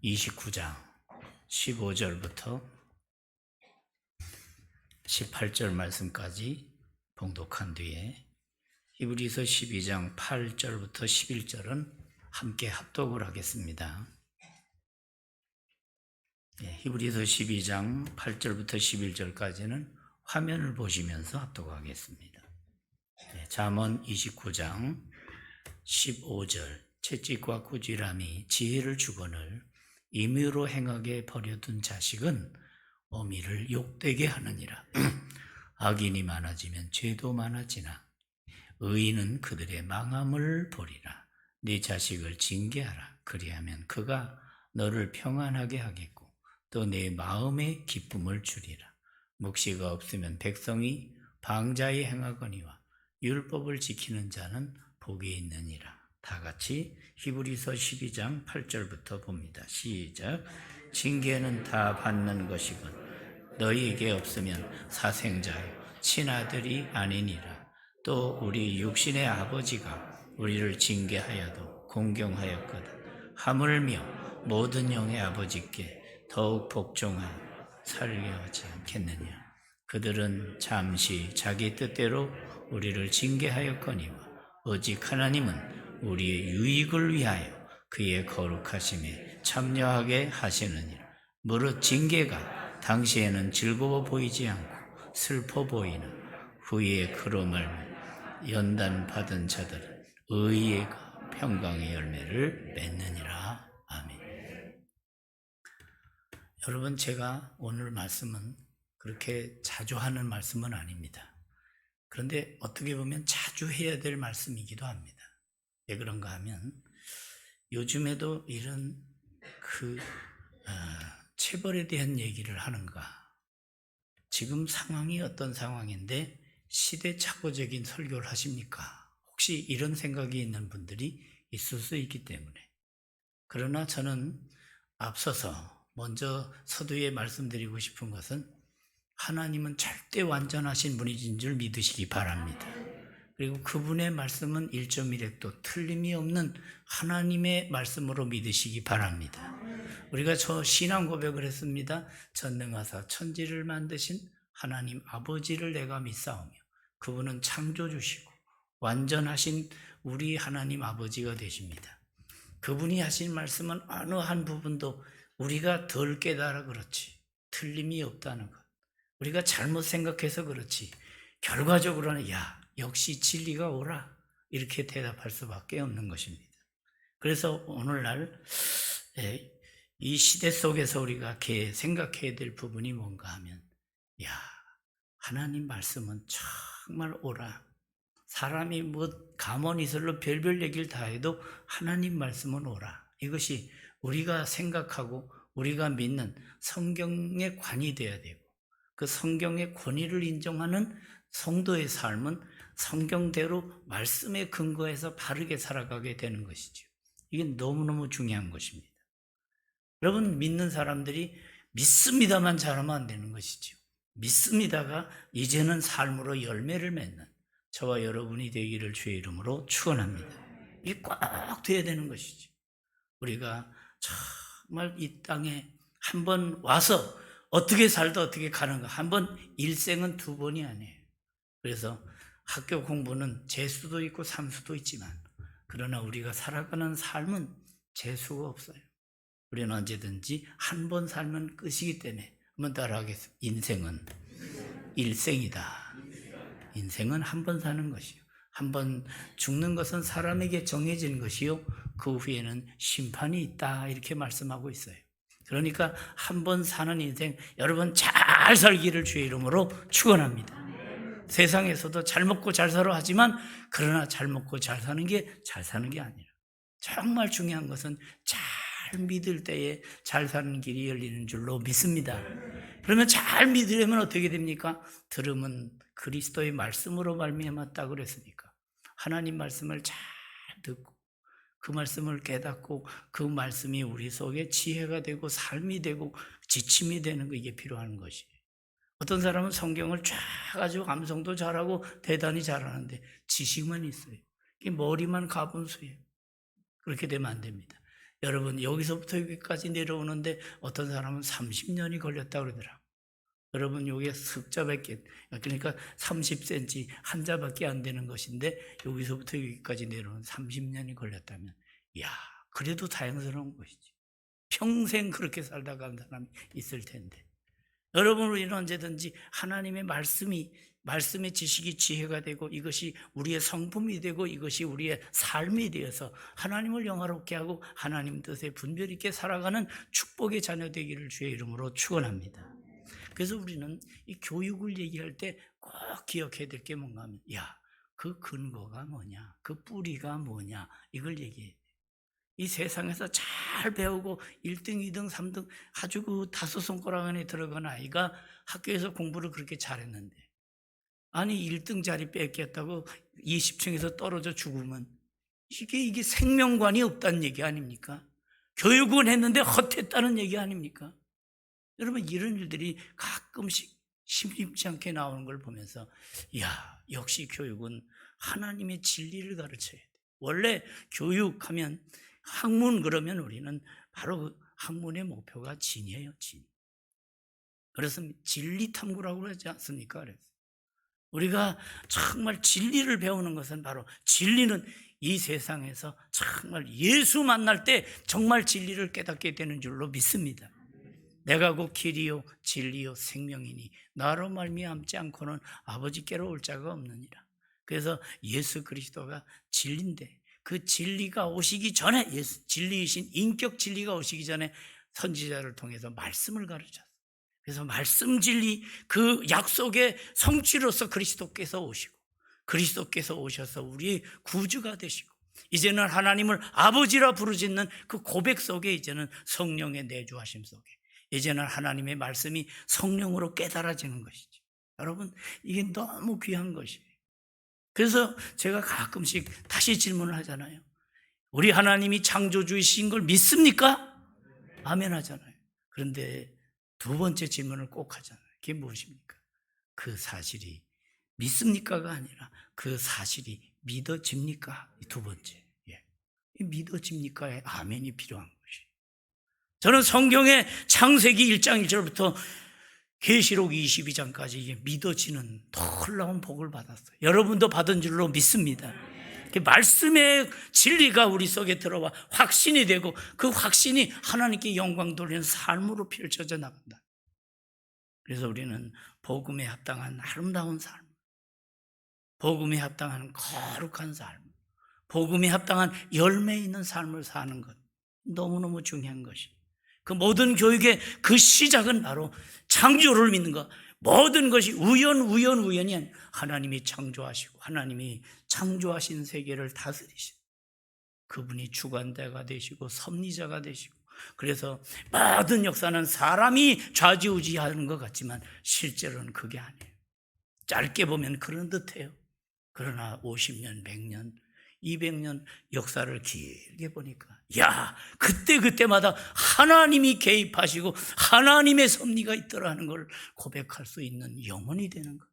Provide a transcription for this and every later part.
29장 15절부터 18절 말씀까지 봉독한 뒤에 히브리서 12장 8절부터 11절은 함께 합독을 하겠습니다. 히브리서 12장 8절부터 11절까지는 화면을 보시면서 합독하겠습니다. 잠언 29장 15절 채찍과 꾸지람이 지혜를 주거늘 임의로 행하게 버려둔 자식은 어미를 욕되게 하느니라. 악인이 많아지면 죄도 많아지나 의인은 그들의 망함을 보리라. 네 자식을 징계하라. 그리하면 그가 너를 평안하게 하겠고 또 내 마음에 기쁨을 주리라. 묵시가 없으면 백성이 방자히 행하거니와 율법을 지키는 자는 복이 있느니라. 다 같이 히브리서 12장 8절부터 봅니다. 시작. 징계는 다 받는 것이건 너희에게 없으면 사생자요 친아들이 아니니라. 또 우리 육신의 아버지가 우리를 징계하여도 공경하였거든 하물며 모든 영의 아버지께 더욱 복종하여 살려하지 않겠느냐. 그들은 잠시 자기 뜻대로 우리를 징계하였거니와 오직 하나님은 우리의 유익을 위하여 그의 거룩하심에 참여하게 하시느니라. 무릇 징계가 당시에는 즐거워 보이지 않고 슬퍼 보이나 후에 그로 말미암아 연단받은 자들은 의의 평강의 열매를 맺느니라. 아멘. 여러분, 제가 오늘 말씀은 그렇게 자주 하는 말씀은 아닙니다. 그런데 어떻게 보면 자주 해야 될 말씀이기도 합니다. 왜 그런가 하면 요즘에도 이런 체벌에 대한 얘기를 하는가, 지금 상황이 어떤 상황인데 시대착오적인 설교를 하십니까? 혹시 이런 생각이 있는 분들이 있을 수 있기 때문에. 그러나 저는 앞서서 먼저 서두에 말씀드리고 싶은 것은 하나님은 절대 완전하신 분이신 줄 믿으시기 바랍니다. 그리고 그분의 말씀은 1.1획도 틀림이 없는 하나님의 말씀으로 믿으시기 바랍니다. 우리가 저 신앙 고백을 했습니다. 전능하사 천지를 만드신 하나님 아버지를 내가 믿사오며 그분은 창조주시고 완전하신 우리 하나님 아버지가 되십니다. 그분이 하신 말씀은 어느 한 부분도 우리가 덜 깨달아 그렇지 틀림이 없다는 것, 우리가 잘못 생각해서 그렇지 결과적으로는 역시 진리가 옳아 이렇게 대답할 수밖에 없는 것입니다. 그래서 오늘날 이 시대 속에서 우리가 생각해야 될 부분이 뭔가 하면 하나님 말씀은 정말 옳아. 사람이 가문이설로 별별 얘기를 다 해도 하나님 말씀은 옳아. 이것이 우리가 생각하고 우리가 믿는 성경의 관이 되어야 되고, 그 성경의 권위를 인정하는 성도의 삶은 성경대로 말씀에 근거해서 바르게 살아가게 되는 것이죠. 이게 너무너무 중요한 것입니다. 여러분, 믿는 사람들이 믿습니다만 잘하면 안 되는 것이죠. 믿습니다가 이제는 삶으로 열매를 맺는 저와 여러분이 되기를 주의 이름으로 축원합니다. 이게 꼭 돼야 되는 것이죠. 우리가 정말 이 땅에 한번 와서 어떻게 살다 어떻게 가는가, 한번 일생은 두 번이 아니에요. 그래서 학교 공부는 재수도 있고 삼수도 있지만, 그러나 우리가 살아가는 삶은 재수가 없어요. 우리는 언제든지 한 번 살면 끝이기 때문에 한번 따라하겠습니다. 인생은 일생이다. 인생은 한 번 사는 것이요, 한 번 죽는 것은 사람에게 정해진 것이요, 그 후에는 심판이 있다 이렇게 말씀하고 있어요. 그러니까 한 번 사는 인생 여러분 잘 살기를 주의 이름으로 축원합니다. 세상에서도 잘 먹고 잘 살아 하지만, 그러나 잘 먹고 잘 사는 게 아니라 정말 중요한 것은 잘 믿을 때에 잘 사는 길이 열리는 줄로 믿습니다. 그러면 잘 믿으려면 어떻게 됩니까? 들으면 그리스도의 말씀으로 말미암았다 그랬으니까 하나님 말씀을 잘 듣고 그 말씀을 깨닫고 그 말씀이 우리 속에 지혜가 되고 삶이 되고 지침이 되는 거, 이게 필요한 것이에요. 어떤 사람은 성경을 쫙 가지고 감성도 잘하고 대단히 잘하는데 지식만 있어요. 이게 머리만 가분수예요. 그렇게 되면 안 됩니다. 여러분, 여기서부터 여기까지 내려오는데 어떤 사람은 30년이 걸렸다 그러더라고요. 여러분, 요게 습자밖에, 그러니까 30cm 한 자밖에 안 되는 것인데 여기서부터 여기까지 내려오는 30년이 걸렸다면, 이야, 그래도 다행스러운 것이지. 평생 그렇게 살다 간 사람이 있을 텐데. 여러분, 우리는 언제든지 하나님의 말씀의 지식이 지혜가 되고 이것이 우리의 성품이 되고 이것이 우리의 삶이 되어서 하나님을 영화롭게 하고 하나님 뜻에 분별 있게 살아가는 축복의 자녀 되기를 주의 이름으로 축원합니다. 그래서 우리는 이 교육을 얘기할 때 꼭 기억해야 될 게 뭔가 하면, 야, 그 근거가 뭐냐, 그 뿌리가 뭐냐, 이걸 얘기해. 이 세상에서 잘 배우고 1등, 2등, 3등 아주 그 다섯 손가락 안에 들어간 아이가 학교에서 공부를 그렇게 잘했는데, 아니 1등 자리 뺏겼다고 20층에서 떨어져 죽으면 이게 생명관이 없다는 얘기 아닙니까? 교육은 했는데 헛했다는 얘기 아닙니까? 여러분, 이런 일들이 가끔씩 심심치 않게 나오는 걸 보면서, 이야, 역시 교육은 하나님의 진리를 가르쳐야 돼. 원래 교육하면, 학문 그러면 우리는 바로 그 학문의 목표가 진이에요, 진. 그래서 진리 탐구라고 하지 않습니까? 그래서 우리가 정말 진리를 배우는 것은 바로, 진리는 이 세상에서 정말 예수 만날 때 정말 진리를 깨닫게 되는 줄로 믿습니다. 내가 곧 길이요 진리요 생명이니 나로 말미암지 않고는 아버지께로 올 자가 없느니라. 그래서 예수 그리스도가 진리인데, 그 진리가 오시기 전에, 진리이신 인격 진리가 오시기 전에 선지자를 통해서 말씀을 가르쳤어요. 그래서 말씀 진리, 그 약속의 성취로서 그리스도께서 오시고, 그리스도께서 오셔서 우리의 구주가 되시고, 이제는 하나님을 아버지라 부르짖는 그 고백 속에, 이제는 성령의 내주하심 속에, 이제는 하나님의 말씀이 성령으로 깨달아지는 것이죠. 여러분, 이게 너무 귀한 것이에요. 그래서 제가 가끔씩 다시 질문을 하잖아요. 우리 하나님이 창조주이신 걸 믿습니까? 아멘 하잖아요. 그런데 두 번째 질문을 꼭 하잖아요. 그게 무엇입니까? 그 사실이 믿습니까가 아니라 그 사실이 믿어집니까? 이 두 번째. 믿어집니까에 아멘이 필요한 것이. 저는 성경의 창세기 1장 1절부터 계시록 22장까지 믿어지는 놀라운 복을 받았어요. 여러분도 받은 줄로 믿습니다. 말씀의 진리가 우리 속에 들어와 확신이 되고, 그 확신이 하나님께 영광 돌리는 삶으로 펼쳐져 나간다. 그래서 우리는 복음에 합당한 아름다운 삶, 복음에 합당한 거룩한 삶, 복음에 합당한 열매 있는 삶을 사는 것, 너무너무 중요한 것입니다. 그 모든 교육의 그 시작은 바로 창조를 믿는 것. 모든 것이 우연이 아니라 하나님이 창조하시고 하나님이 창조하신 세계를 다스리시고, 그분이 주관자가 되시고 섭리자가 되시고, 그래서 모든 역사는 사람이 좌지우지하는 것 같지만 실제로는 그게 아니에요. 짧게 보면 그런 듯해요. 그러나 50년, 100년, 200년 역사를 길게 보니까, 야, 그때마다 하나님이 개입하시고 하나님의 섭리가 있더라는 걸 고백할 수 있는 영혼이 되는 것.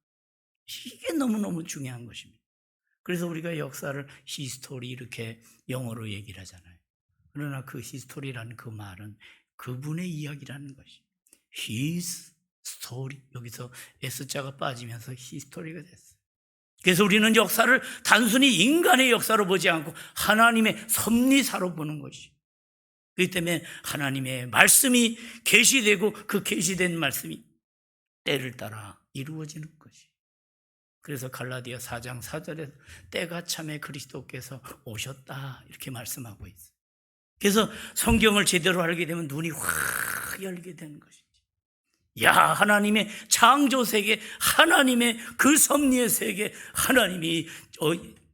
이게 너무너무 중요한 것입니다. 그래서 우리가 역사를 히스토리 이렇게 영어로 얘기를 하잖아요. 그러나 그 히스토리라는 그 말은 그분의 이야기라는 것이, His story. 여기서 S자가 빠지면서 히스토리가 됐어요. 그래서 우리는 역사를 단순히 인간의 역사로 보지 않고 하나님의 섭리사로 보는 것이, 그렇기 때문에 하나님의 말씀이 계시되고 그 계시된 말씀이 때를 따라 이루어지는 것이. 그래서 갈라디아 4장 4절에 때가 참에 그리스도께서 오셨다 이렇게 말씀하고 있어요. 그래서 성경을 제대로 알게 되면 눈이 확 열게 되는 것이지. 야, 하나님의 창조 세계, 하나님의 그 섭리의 세계, 하나님이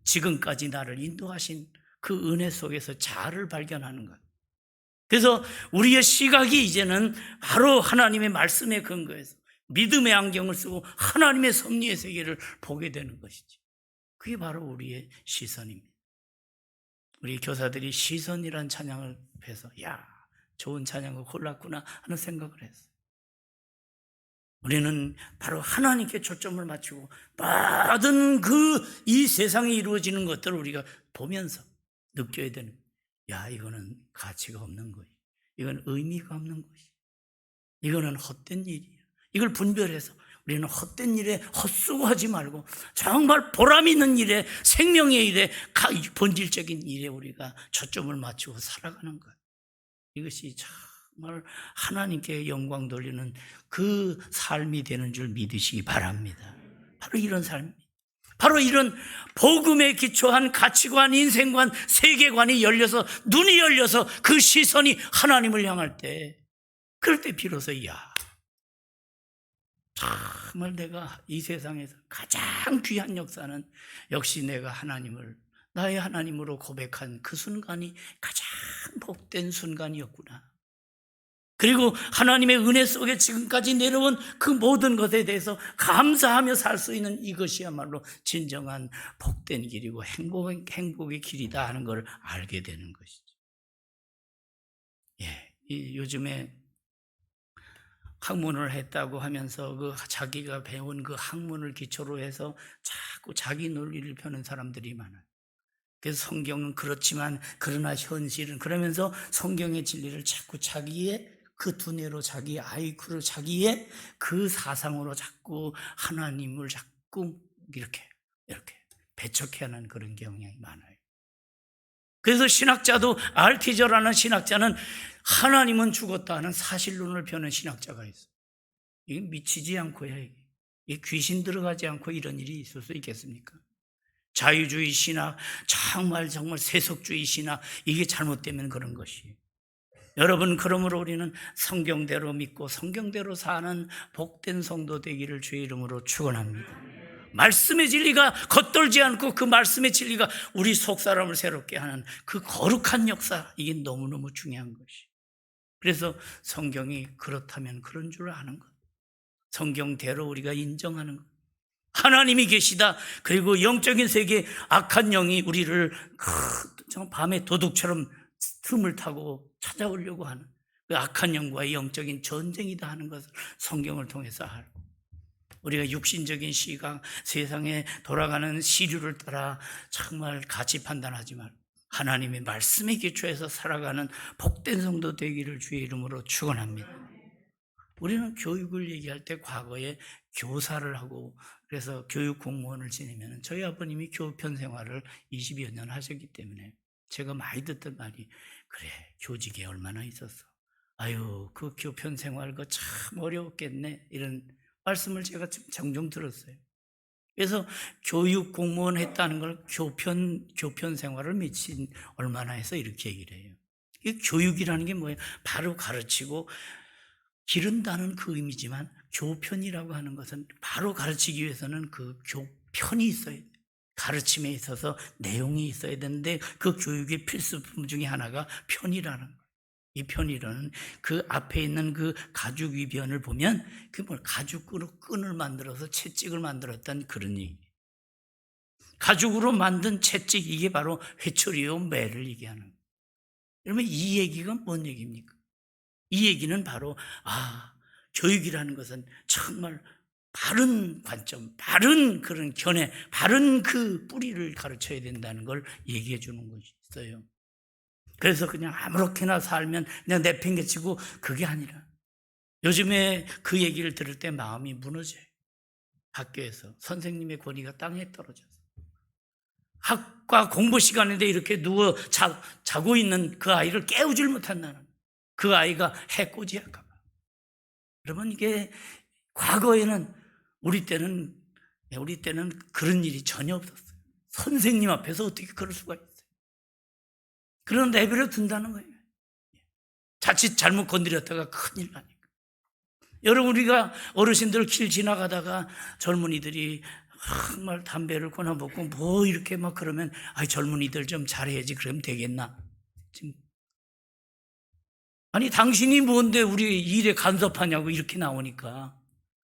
지금까지 나를 인도하신 그 은혜 속에서 자아를 발견하는 것. 그래서 우리의 시각이 이제는 바로 하나님의 말씀에 근거해서 믿음의 안경을 쓰고 하나님의 섭리의 세계를 보게 되는 것이지. 그게 바로 우리의 시선입니다. 우리 교사들이 시선이란 찬양을 해서, 야, 좋은 찬양을 골랐구나 하는 생각을 했어요. 우리는 바로 하나님께 초점을 맞추고 모든 이 세상에 이루어지는 것들을 우리가 보면서 느껴야 되는, 야, 이거는 가치가 없는 거예요. 이건 의미가 없는 것이. 이거는 헛된 일이에요. 이걸 분별해서 우리는 헛된 일에 헛수고하지 말고 정말 보람 있는 일에, 생명의 일에, 본질적인 일에 우리가 초점을 맞추고 살아가는 것. 이것이 정말 하나님께 영광 돌리는 그 삶이 되는 줄 믿으시기 바랍니다. 바로 이런 삶, 바로 이런 복음에 기초한 가치관, 인생관, 세계관이 열려서, 눈이 열려서 그 시선이 하나님을 향할 때, 그럴 때 비로소 야, 정말 내가 이 세상에서 가장 귀한 역사는 역시 내가 하나님을 나의 하나님으로 고백한 그 순간이 가장 복된 순간이었구나. 그리고 하나님의 은혜 속에 지금까지 내려온 그 모든 것에 대해서 감사하며 살 수 있는 이것이야말로 진정한 복된 길이고 행복의 길이다 하는 걸 알게 되는 것이죠. 요즘에 학문을 했다고 하면서 그 자기가 배운 그 학문을 기초로 해서 자꾸 자기 논리를 펴는 사람들이 많아요. 그래서 성경은 그렇지만 그러나 현실은, 그러면서 성경의 진리를 자꾸 자기의 그 두뇌로, 자기의 아이큐로, 자기의 그 사상으로 자꾸 하나님을 자꾸 이렇게 배척해하는 그런 경향이 많아요. 그래서 신학자도, 알티저라는 신학자는 하나님은 죽었다 하는 사실론을 펴는 신학자가 있어요. 이게 미치지 않고야, 이게 귀신 들어가지 않고 이런 일이 있을 수 있겠습니까? 자유주의 신학, 정말 세속주의 신학, 이게 잘못되면 그런 것이에요. 여러분, 그러므로 우리는 성경대로 믿고 성경대로 사는 복된 성도 되기를 주의 이름으로 축원합니다. 말씀의 진리가 겉돌지 않고 그 말씀의 진리가 우리 속사람을 새롭게 하는 그 거룩한 역사, 이게 너무너무 중요한 것이. 그래서 성경이 그렇다면 그런 줄 아는 것, 성경대로 우리가 인정하는 것, 하나님이 계시다. 그리고 영적인 세계에 악한 영이 우리를 밤에 도둑처럼 틈을 타고 찾아오려고 하는 그 악한 영과의 영적인 전쟁이다 하는 것을 성경을 통해서 알고, 우리가 육신적인 시각, 세상에 돌아가는 시류를 따라 정말 가치 판단하지 말고 하나님의 말씀에 기초해서 살아가는 복된 성도 되기를 주의 이름으로 축원합니다. 우리는 교육을 얘기할 때 과거에 교사를 하고, 그래서 교육 공무원을 지내면, 저희 아버님이 교편 생활을 20여 년 하셨기 때문에 제가 많이 듣던 말이, 그래, 교직에 얼마나 있었어. 아유, 그 교편 생활 그거 참 어려웠겠네. 이런 말씀을 제가 종종 들었어요. 그래서 교육 공무원 했다는 걸 교편 생활을 미친 얼마나 해서 이렇게 얘기를 해요. 이 교육이라는 게 뭐예요? 바로 가르치고 기른다는 그 의미지만, 교편이라고 하는 것은 바로 가르치기 위해서는 그 교편이 있어야 돼요. 가르침에 있어서 내용이 있어야 되는데 그 교육의 필수품 중에 하나가 편이라는 거예요. 이 편이라는 그 앞에 있는 그 가죽 위변을 보면 가죽으로 끈을 만들어서 채찍을 만들었던 그런 얘기예요. 가죽으로 만든 채찍, 이게 바로 회초리요 매를 얘기하는 거예요. 그러면 이 얘기가 뭔 얘기입니까? 이 얘기는 바로 교육이라는 것은 정말 바른 관점, 바른 그런 견해, 바른 그 뿌리를 가르쳐야 된다는 걸 얘기해 주는 것이 있어요. 그래서 그냥 아무렇게나 살면 그냥 내팽개치고, 그게 아니라 요즘에 그 얘기를 들을 때 마음이 무너져요. 학교에서 선생님의 권위가 땅에 떨어져서 학과 공부 시간인데 이렇게 누워 자고 있는 그 아이를 깨우질 못한다는, 그 아이가 해코지 할까 봐. 여러분, 이게 과거에는 우리 때는 그런 일이 전혀 없었어요. 선생님 앞에서 어떻게 그럴 수가 있어요? 그런 레벨을 둔다는 거예요. 자칫 잘못 건드렸다가 큰일 나니까. 여러분, 우리가 어르신들 길 지나가다가 젊은이들이 정말 담배를 끊어먹고 뭐 이렇게 막 그러면, 젊은이들 좀 잘해야지, 그러면 되겠나? 아니, 당신이 뭔데 우리 일에 간섭하냐고 이렇게 나오니까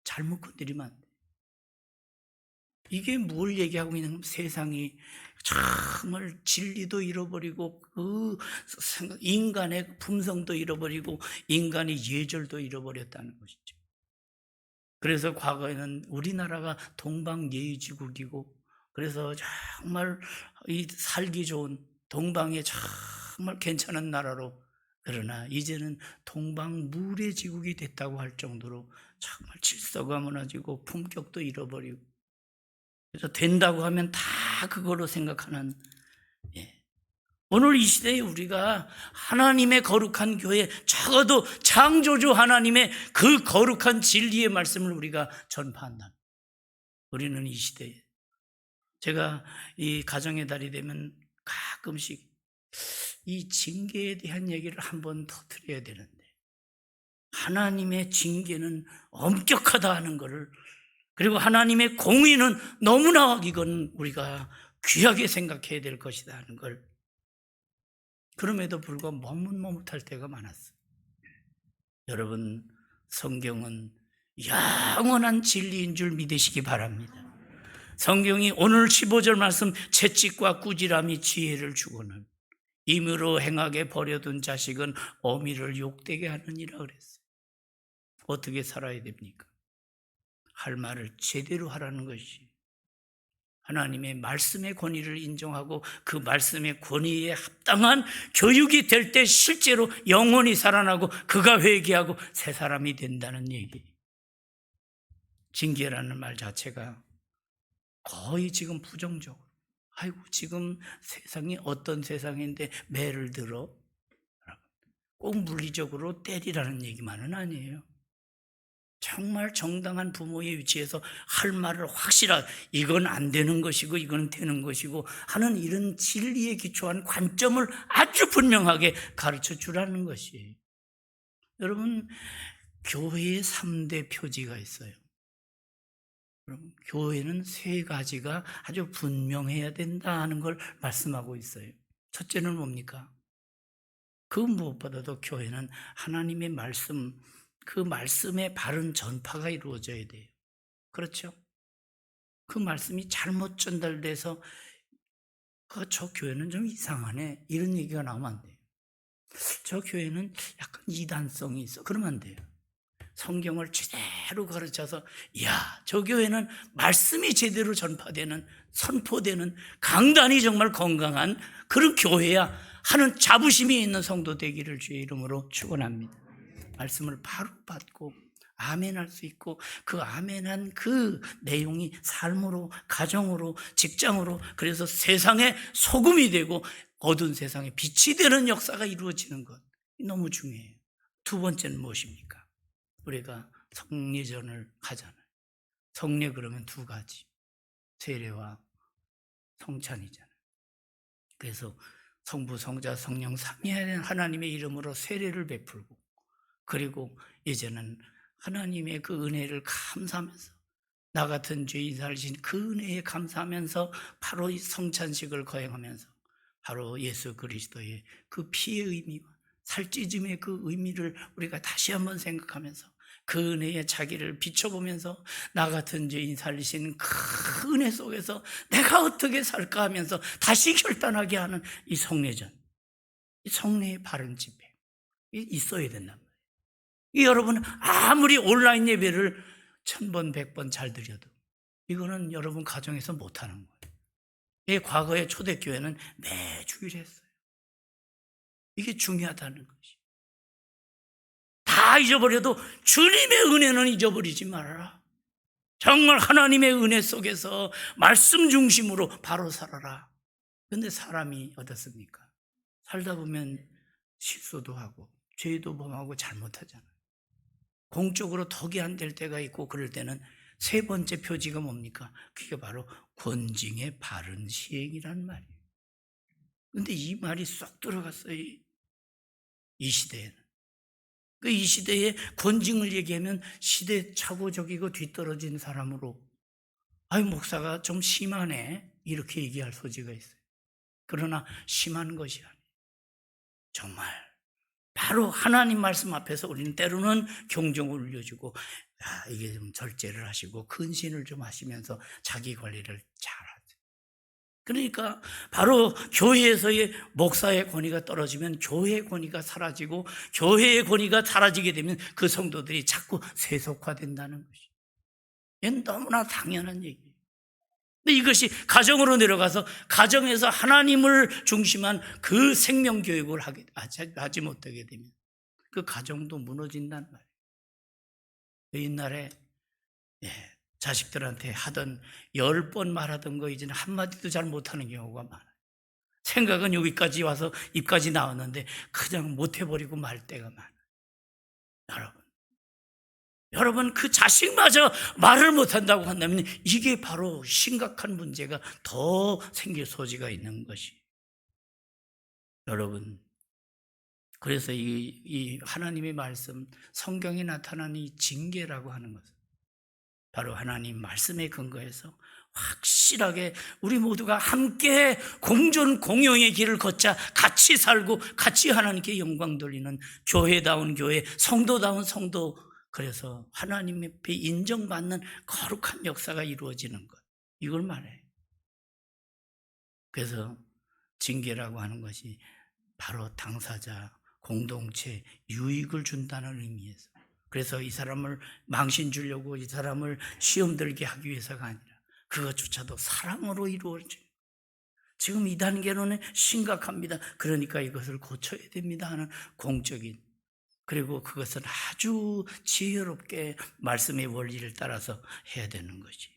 잘못 건드리면 안 돼. 이게 뭘 얘기하고 있는, 세상이 정말 진리도 잃어버리고 그 인간의 품성도 잃어버리고 인간의 예절도 잃어버렸다는 것이죠. 그래서 과거에는 우리나라가 동방예의지국이고, 그래서 정말 이 살기 좋은 동방에 정말 괜찮은 나라로, 그러나 이제는 동방무례지국이 됐다고 할 정도로 정말 질서가 무너지고 품격도 잃어버리고, 그래서 된다고 하면 다 그걸로 생각하는, 오늘 이 시대에 우리가 하나님의 거룩한 교회, 적어도 창조주 하나님의 그 거룩한 진리의 말씀을 우리가 전파한다. 우리는 이 시대에, 제가 이 가정의 달이 되면 가끔씩 이 징계에 대한 얘기를 한번 더 드려야 되는데, 하나님의 징계는 엄격하다 하는 것을, 그리고 하나님의 공의는 너무나 이건 우리가 귀하게 생각해야 될 것이다 하는 걸, 그럼에도 불구하고 머뭇머뭇할 때가 많았어요. 여러분, 성경은 영원한 진리인 줄 믿으시기 바랍니다. 성경이 오늘 15절 말씀, 채찍과 꾸지람이 지혜를 주고는 임으로 행하게 버려둔 자식은 어미를 욕되게 하느니라 그랬어요. 어떻게 살아야 됩니까? 할 말을 제대로 하라는 것이, 하나님의 말씀의 권위를 인정하고 그 말씀의 권위에 합당한 교육이 될 때 실제로 영혼이 살아나고 그가 회개하고 새 사람이 된다는 얘기. 징계라는 말 자체가 거의 지금 부정적으로, 아이고 지금 세상이 어떤 세상인데 매를 들어, 꼭 물리적으로 때리라는 얘기만은 아니에요. 정말 정당한 부모의 위치에서 할 말을 확실하게, 이건 안 되는 것이고 이건 되는 것이고 하는 이런 진리에 기초한 관점을 아주 분명하게 가르쳐 주라는 것이. 여러분, 교회의 3대 표지가 있어요. 여러분, 교회는 3가지가 아주 분명해야 된다 하는 걸 말씀하고 있어요. 첫째는 뭡니까? 그 무엇보다도 교회는 하나님의 말씀, 그 말씀의 바른 전파가 이루어져야 돼요. 그렇죠? 그 말씀이 잘못 전달돼서 저 교회는 좀 이상하네, 이런 얘기가 나오면 안 돼요. 저 교회는 약간 이단성이 있어, 그러면 안 돼요. 성경을 제대로 가르쳐서, 이야, 저 교회는 말씀이 제대로 전파되는, 선포되는 강단이 정말 건강한 그런 교회야 하는 자부심이 있는 성도 되기를 주의 이름으로 축원합니다. 말씀을 바로 받고 아멘할 수 있고, 그 아멘한 그 내용이 삶으로, 가정으로, 직장으로, 그래서 세상의 소금이 되고 어두운 세상에 빛이 되는 역사가 이루어지는 것, 너무 중요해요. 두 번째는 무엇입니까? 우리가 성례전을 하잖아요. 성례 그러면 2가지, 세례와 성찬이잖아요. 그래서 성부, 성자, 성령 삼위한 하나님의 이름으로 세례를 베풀고, 그리고 이제는 하나님의 그 은혜를 감사하면서, 나 같은 죄인 살리신 그 은혜에 감사하면서 바로 이 성찬식을 거행하면서 바로 예수 그리스도의 그 피의 의미와 살찌짐의 그 의미를 우리가 다시 한번 생각하면서 그 은혜의 자기를 비춰보면서 나 같은 죄인 살리신 그 은혜 속에서 내가 어떻게 살까 하면서 다시 결단하게 하는 이 성례전, 이 성례의 바른 집회 있어야 된단 말이에요. 이 여러분, 아무리 온라인 예배를 1000번 100번 잘 드려도 이거는 여러분 가정에서 못하는 거예요. 이 과거의 초대교회는 매주일 했어요. 이게 중요하다는 것이. 다 잊어버려도 주님의 은혜는 잊어버리지 말아라. 정말 하나님의 은혜 속에서 말씀 중심으로 바로 살아라. 그런데 사람이 어떻습니까? 살다 보면 실수도 하고 죄도 범하고 잘못하잖아요. 공적으로 덕이 안 될 때가 있고, 그럴 때는 3번째 표지가 뭡니까? 그게 바로 권징의 바른 시행이란 말이에요. 그런데 이 말이 쏙 들어갔어요, 이 시대에는. 이 시대에 권징을 얘기하면 시대착오적이고 뒤떨어진 사람으로, 아유 목사가 좀 심하네, 이렇게 얘기할 소지가 있어요. 그러나 심한 것이 아니에요. 정말 바로 하나님 말씀 앞에서 우리는 때로는 경종을 울려주고, 이게 좀 절제를 하시고 근신을 좀 하시면서 자기 관리를 잘하세요. 그러니까 바로 교회에서의 목사의 권위가 떨어지면 교회의 권위가 사라지고, 교회의 권위가 사라지게 되면 그 성도들이 자꾸 세속화된다는 것이, 이건 너무나 당연한 얘기예요. 근데 이것이 가정으로 내려가서 가정에서 하나님을 중심한 그 생명교육을 하지 못하게 되면 그 가정도 무너진단 말이에요. 옛날에 자식들한테 하던 10번 말하던 거 이제는 한마디도 잘 못하는 경우가 많아요. 생각은 여기까지 와서 입까지 나왔는데 그냥 못해버리고 말 때가 많아요. 여러분 그 자식마저 말을 못한다고 한다면 이게 바로 심각한 문제가 더 생길 소지가 있는 것이. 여러분 그래서 이 하나님의 말씀 성경에 나타난 이 징계라고 하는 것은 바로 하나님 말씀에 근거해서 확실하게 우리 모두가 함께 공존 공용의 길을 걷자 같이 살고 같이 하나님께 영광 돌리는 교회다운 교회, 성도다운 성도, 그래서 하나님 앞에 인정받는 거룩한 역사가 이루어지는 것, 이걸 말해요. 그래서 징계라고 하는 것이 바로 당사자, 공동체, 유익을 준다는 의미에서, 그래서 이 사람을 망신 주려고 이 사람을 시험 들게 하기 위해서가 아니라 그것조차도 사랑으로 이루어져요. 지금 이 단계로는 심각합니다. 그러니까 이것을 고쳐야 됩니다 하는 공적인, 그리고 그것은 아주 지혜롭게 말씀의 원리를 따라서 해야 되는 거지.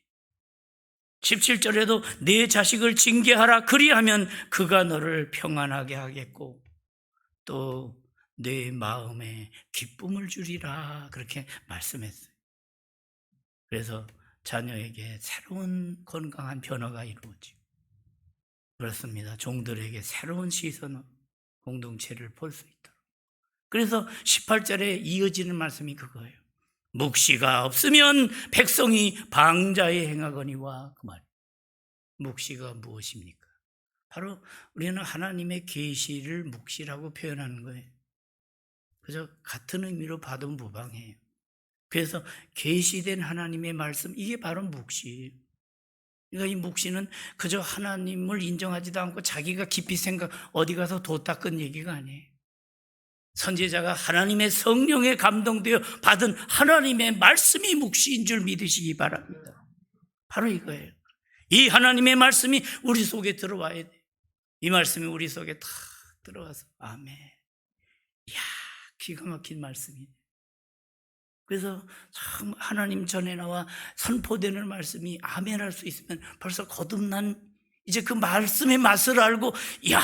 17절에도 내 자식을 징계하라, 그리하면 그가 너를 평안하게 하겠고 또 내 마음에 기쁨을 주리라, 그렇게 말씀했어요. 그래서 자녀에게 새로운 건강한 변화가 이루어지고, 그렇습니다. 종들에게 새로운 시선으로 공동체를 볼 수 있도록. 그래서 18절에 이어지는 말씀이 그거예요. 묵시가 없으면 백성이 방자에 행하거니와, 그 말. 묵시가 무엇입니까? 바로 우리는 하나님의 계시를 묵시라고 표현하는 거예요. 그저 같은 의미로 봐도 무방해요. 그래서 계시된 하나님의 말씀, 이게 바로 묵시예요. 그러니까 이 묵시는 그저 하나님을 인정하지도 않고 자기가 깊이 생각 어디 가서 도 닦은 얘기가 아니에요. 선지자가 하나님의 성령에 감동되어 받은 하나님의 말씀이 묵시인 줄 믿으시기 바랍니다. 바로 이거예요. 이 하나님의 말씀이 우리 속에 들어와야 돼요. 이 말씀이 우리 속에 탁 들어와서 아멘. 이야, 기가 막힌 말씀이네. 그래서 참 하나님 전에 나와 선포되는 말씀이 아멘 할 수 있으면 벌써 거듭난, 이제 그 말씀의 맛을 알고 이야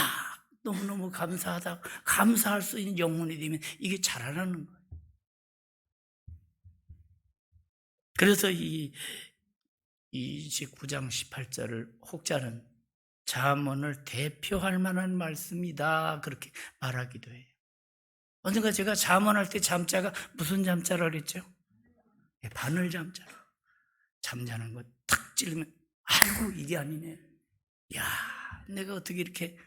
너무너무 감사하다, 감사할 수 있는 영혼이 되면 이게 자라나는 거예요. 그래서 이 29장 18절을 혹자는 잠언을 대표할 만한 말씀이다, 그렇게 말하기도 해요. 언젠가 제가 잠언할 때 잠자가 무슨 잠자라 그랬죠? 바늘 잠자. 잠자는 거 탁 찌르면 아이고 이게 아니네. 야, 내가 어떻게 이렇게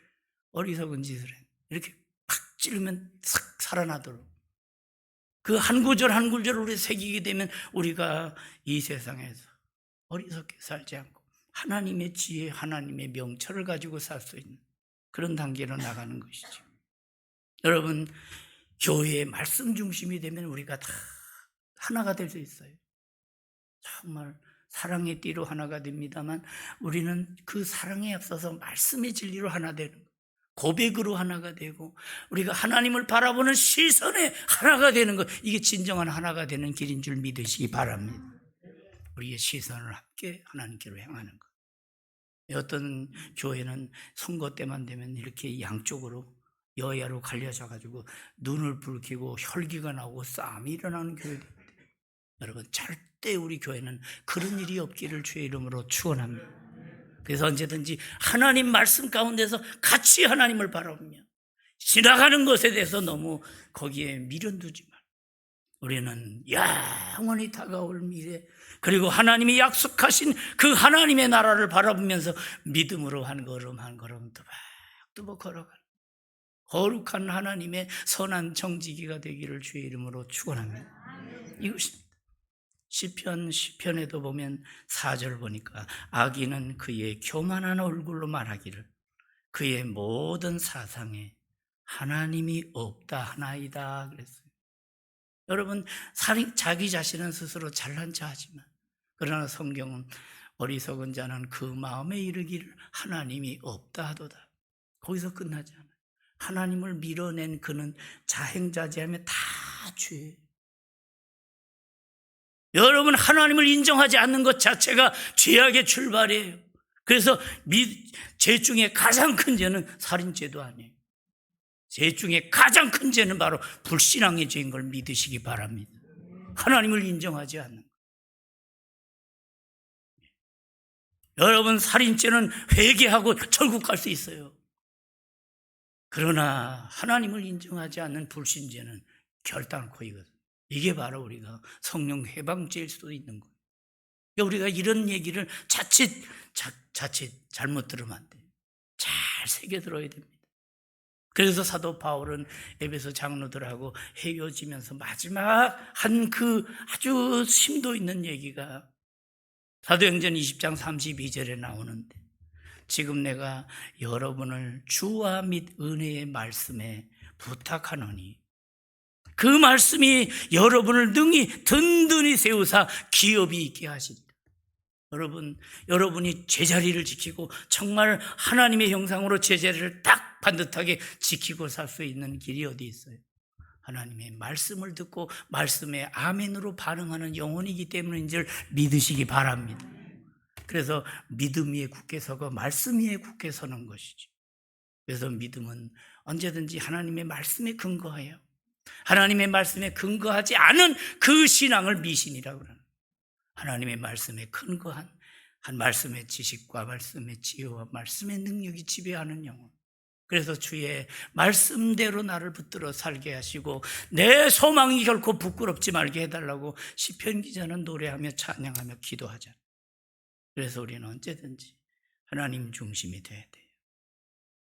어리석은 짓을 해. 이렇게 탁 찌르면 싹 살아나도록. 그 한 구절 한 구절을 우리 새기게 되면 우리가 이 세상에서 어리석게 살지 않고 하나님의 지혜, 하나님의 명철을 가지고 살 수 있는 그런 단계로 나가는 것이죠. 여러분, 교회의 말씀 중심이 되면 우리가 다 하나가 될 수 있어요. 정말 사랑의 띠로 하나가 됩니다만 우리는 그 사랑에 앞서서 말씀의 진리로 하나 되는 거예요. 고백으로 하나가 되고 우리가 하나님을 바라보는 시선에 하나가 되는 것, 이게 진정한 하나가 되는 길인 줄 믿으시기 바랍니다. 우리의 시선을 함께 하나님께로 향하는 것. 어떤 교회는 선거 때만 되면 이렇게 양쪽으로 여야로 갈려져 가지고 눈을 붉히고 혈기가 나오고 싸움이 일어나는 교회입니다. 여러분, 절대 우리 교회는 그런 일이 없기를 주의 이름으로 축원합니다. 그래서 언제든지 하나님 말씀 가운데서 같이 하나님을 바라보며 지나가는 것에 대해서 너무 거기에 미련두지 말고 우리는 영원히 다가올 미래, 그리고 하나님이 약속하신 그 하나님의 나라를 바라보면서 믿음으로 한 걸음 한 걸음 뚜벅뚜벅 걸어가는 거룩한 하나님의 선한 정직이가 되기를 주의 이름으로 축원합니다. 이것입니다. 시편에도 보면 4절 보니까 악인은 그의 교만한 얼굴로 말하기를 그의 모든 사상에 하나님이 없다 하나이다 그랬어요. 여러분, 자기 자신은 스스로 잘난 체 하지만, 그러나 성경은 어리석은 자는 그 마음에 이르기를 하나님이 없다 하도다. 거기서 끝나지 않아요. 하나님을 밀어낸 그는 자행자재하며 다 죄예요. 여러분, 하나님을 인정하지 않는 것 자체가 죄악의 출발이에요. 그래서 죄 중에 가장 큰 죄는 살인죄도 아니에요. 죄 중에 가장 큰 죄는 바로 불신앙의 죄인 걸 믿으시기 바랍니다. 하나님을 인정하지 않는 것. 여러분, 살인죄는 회개하고 천국 갈 수 있어요. 그러나 하나님을 인정하지 않는 불신죄는 결단코 이거든. 이게 바로 우리가 성령 해방죄일 수도 있는 거예요. 우리가 이런 얘기를 자칫 잘못 들으면 안 돼요. 잘 새겨 들어야 됩니다. 그래서 사도 바울은 에베소 장로들하고 헤어지면서 마지막 한 그 아주 심도 있는 얘기가 사도행전 20장 32절에 나오는데, 지금 내가 여러분을 주와 및 은혜의 말씀에 부탁하노니 그 말씀이 여러분을 능히 든든히 세우사 기업이 있게 하시리라. 여러분이 제자리를 지키고 정말 하나님의 형상으로 제자리를 딱 반듯하게 지키고 살 수 있는 길이 어디 있어요? 하나님의 말씀을 듣고 말씀에 아멘으로 반응하는 영혼이기 때문인 줄 믿으시기 바랍니다. 그래서 믿음 위에 굳게 서고 말씀 위에 굳게 서는 것이죠. 그래서 믿음은 언제든지 하나님의 말씀에 근거하여 하나님의 말씀에 근거하지 않은 그 신앙을 미신이라고 합니다. 하나님의 말씀에 근거한 한 말씀의 지식과 말씀의 지혜와 말씀의 능력이 지배하는 영혼. 그래서 주의 말씀대로 나를 붙들어 살게 하시고 내 소망이 결코 부끄럽지 말게 해달라고 시편 기자는 노래하며 찬양하며 기도하잖아요. 그래서 우리는 언제든지 하나님 중심이 돼야 돼요.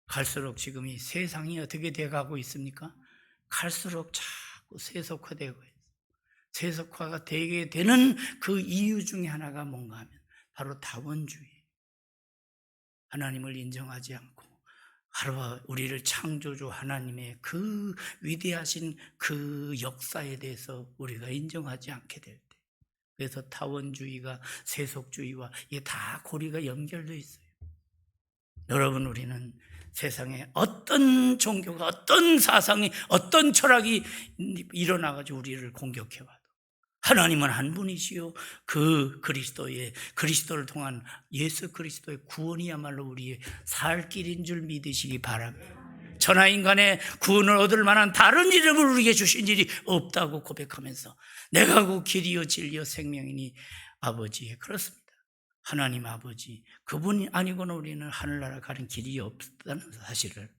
갈수록 지금 이 세상이 어떻게 돼가고 있습니까? 갈수록 자꾸 세속화되고 있어요. 세속화가 되게 되는 그 이유 중에 하나가 뭔가 하면 바로 다원주의. 하나님을 인정하지 않고 바로 우리를 창조주 하나님의 그 위대하신 그 역사에 대해서 우리가 인정하지 않게 될 때, 그래서 다원주의가 세속주의와 이게 다 고리가 연결되어 있어요. 여러분, 우리는 세상에 어떤 종교가 어떤 사상이 어떤 철학이 일어나가지고 우리를 공격해와도 하나님은 한 분이시요 그 그리스도를 통한 예수 그리스도의 구원이야말로 우리의 살 길인 줄 믿으시기 바랍니다. 천하인간의 구원을 얻을 만한 다른 이름을 우리에게 주신 일이 없다고 고백하면서 내가 그 길이요 진리요 생명이니 아버지, 그렇습니다. 하나님 아버지, 그분이 아니고는 우리는 하늘나라 가는 길이 없다는 사실을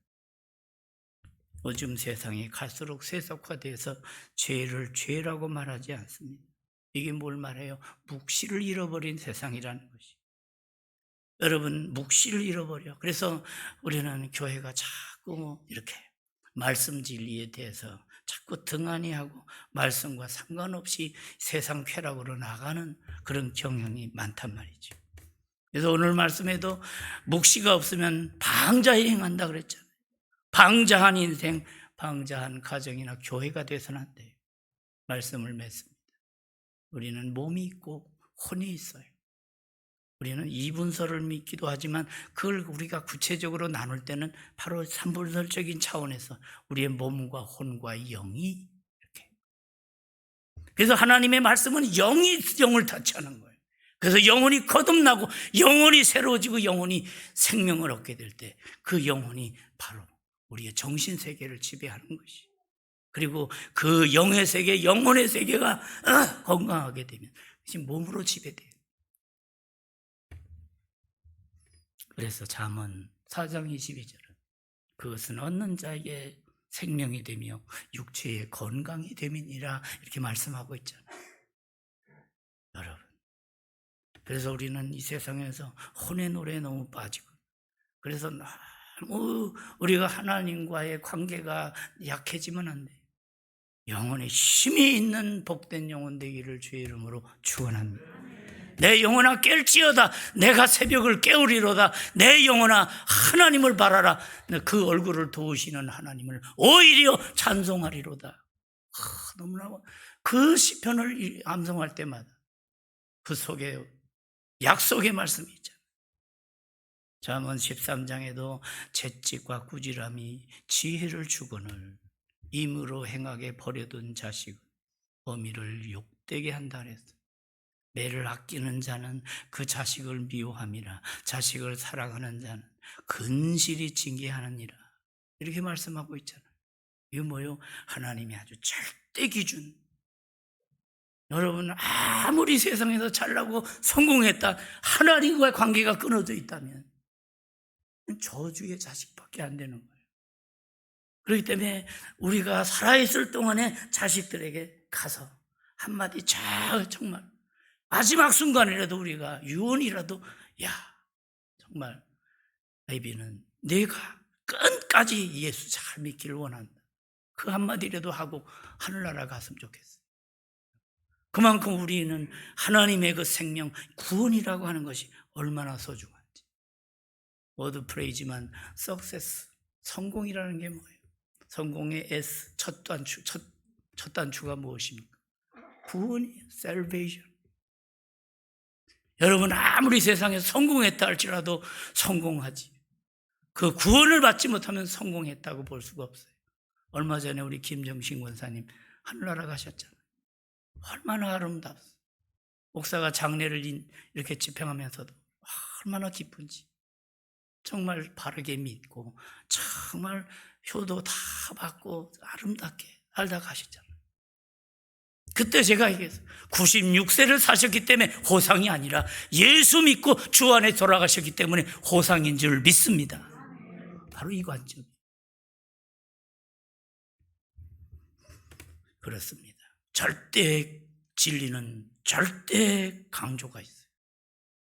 요즘 세상이 갈수록 세속화돼서 죄를 죄라고 말하지 않습니다. 이게 뭘 말해요? 묵시를 잃어버린 세상이라는 것이. 여러분, 묵시를 잃어버려. 그래서 우리는 교회가 자꾸 이렇게 말씀 진리에 대해서 자꾸 등한히하고 말씀과 상관없이 세상 쾌락으로 나가는 그런 경향이 많단 말이죠. 그래서 오늘 말씀에도 묵시가 없으면 방자에 행한다 그랬잖아요. 방자한 인생, 방자한 가정이나 교회가 돼서는 안 돼요. 말씀을 맺습니다. 우리는 몸이 있고 혼이 있어요. 우리는 이분설을 믿기도 하지만 그걸 우리가 구체적으로 나눌 때는 바로 삼분설적인 차원에서 우리의 몸과 혼과 영이 이렇게. 그래서 하나님의 말씀은 영이 영을 터치하는 거예요. 그래서 영혼이 거듭나고 영혼이 새로워지고 영혼이 생명을 얻게 될 때 그 영혼이 바로 우리의 정신세계를 지배하는 것이. 그리고 그 영의 세계, 영혼의 세계가 건강하게 되면 지금 몸으로 지배돼요. 그래서 잠언 4장 22절은 그것은 얻는 자에게 생명이 되며 육체의 건강이 됨이니라 이렇게 말씀하고 있잖아요. 여러분, 그래서 우리는 이 세상에서 혼의 노래에 너무 빠지고, 그래서 너무 우리가 하나님과의 관계가 약해지면 안 돼요. 영혼에 힘이 있는 복된 영혼 되기를 주의 이름으로 축원합니다. 내 영혼아 깰지어다. 내가 새벽을 깨우리로다. 내 영혼아 하나님을 바라라. 그 얼굴을 도우시는 하나님을 오히려 찬송하리로다. 너무나 그 시편을 암송할 때마다 그 속에 약속의 말씀이 있잖아요. 잠언 13장에도 채찍과 꾸지람이 지혜를 주거늘 임으로 행하게 버려둔 자식은 어미를 욕되게 한다 그랬어요. 매를 아끼는 자는 그 자식을 미워함이라 자식을 사랑하는 자는 근실히 징계하느니라. 이렇게 말씀하고 있잖아요. 이거 뭐요? 하나님이 아주 절대 기준. 여러분 아무리 세상에서 잘나고 성공했다 하나님과의 관계가 끊어져 있다면 저주의 자식밖에 안 되는 거예요. 그렇기 때문에 우리가 살아있을 동안에 자식들에게 가서 한마디 정말 마지막 순간이라도 우리가 유언이라도 야 정말 베이비는 내가 끝까지 예수 잘 믿기를 원한다. 그 한마디라도 하고 하늘나라 갔으면 좋겠어요. 그만큼 우리는 하나님의 그 생명 구원이라고 하는 것이 얼마나 소중한지. 워드 프레이지만 석세스 성공이라는 게 뭐예요? 성공의 S 첫 단추가 무엇입니까? 구원이에요. salvation. 여러분 아무리 세상에 성공했다 할지라도 성공하지 그 구원을 받지 못하면 성공했다고 볼 수가 없어요. 얼마 전에 우리 김정신 권사님 하늘나라 가셨잖아요. 얼마나 아름답소. 목사가 장례를 이렇게 집행하면서도 얼마나 기쁜지. 정말 바르게 믿고 정말 효도 다 받고 아름답게 살다 가셨잖아요. 그때 제가 얘기했어요. 96세를 사셨기 때문에 호상이 아니라 예수 믿고 주 안에 돌아가셨기 때문에 호상인 줄 믿습니다. 바로 이 관점. 그렇습니다. 절대 진리는 절대 강조가 있어요.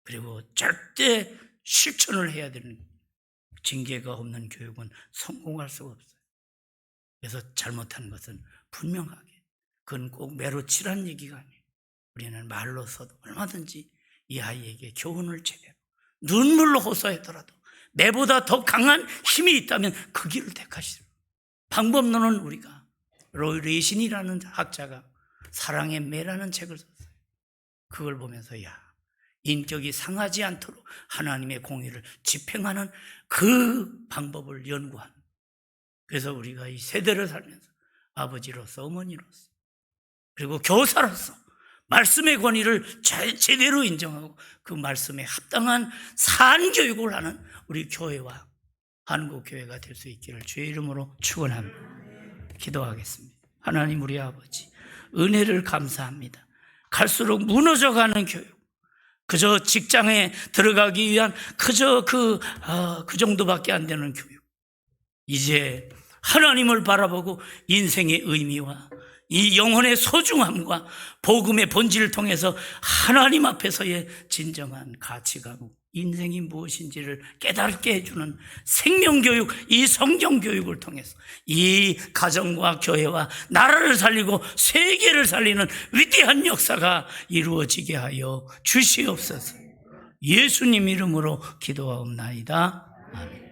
그리고 절대 실천을 해야 되는 징계가 없는 교육은 성공할 수가 없어요. 그래서 잘못한 것은 분명하게 그건 꼭 매로 칠한 얘기가 아니에요. 우리는 말로서도 얼마든지 이 아이에게 교훈을 제대로 눈물로 호소했더라도 매보다 더 강한 힘이 있다면 그 길을 택하시라. 방법론은 우리가 로이 레이신이라는 학자가 사랑의 매라는 책을 썼어요. 그걸 보면서 인격이 상하지 않도록 하나님의 공의를 집행하는 그 방법을 연구한. 그래서 우리가 이 세대를 살면서 아버지로서 어머니로서 그리고 교사로서 말씀의 권위를 제대로 인정하고 그 말씀에 합당한 산교육을 하는 우리 교회와 한국교회가 될 수 있기를 주의 이름으로 축원합니다. 기도하겠습니다. 하나님 우리 아버지 은혜를 감사합니다. 갈수록 무너져가는 교육, 그저 직장에 들어가기 위한 그저 그 정도밖에 안 되는 교육. 이제 하나님을 바라보고 인생의 의미와 이 영혼의 소중함과 복음의 본질을 통해서 하나님 앞에서의 진정한 가치관과 인생이 무엇인지를 깨닫게 해주는 생명교육, 이 성경교육을 통해서 이 가정과 교회와 나라를 살리고 세계를 살리는 위대한 역사가 이루어지게 하여 주시옵소서. 예수님 이름으로 기도하옵나이다. 아멘.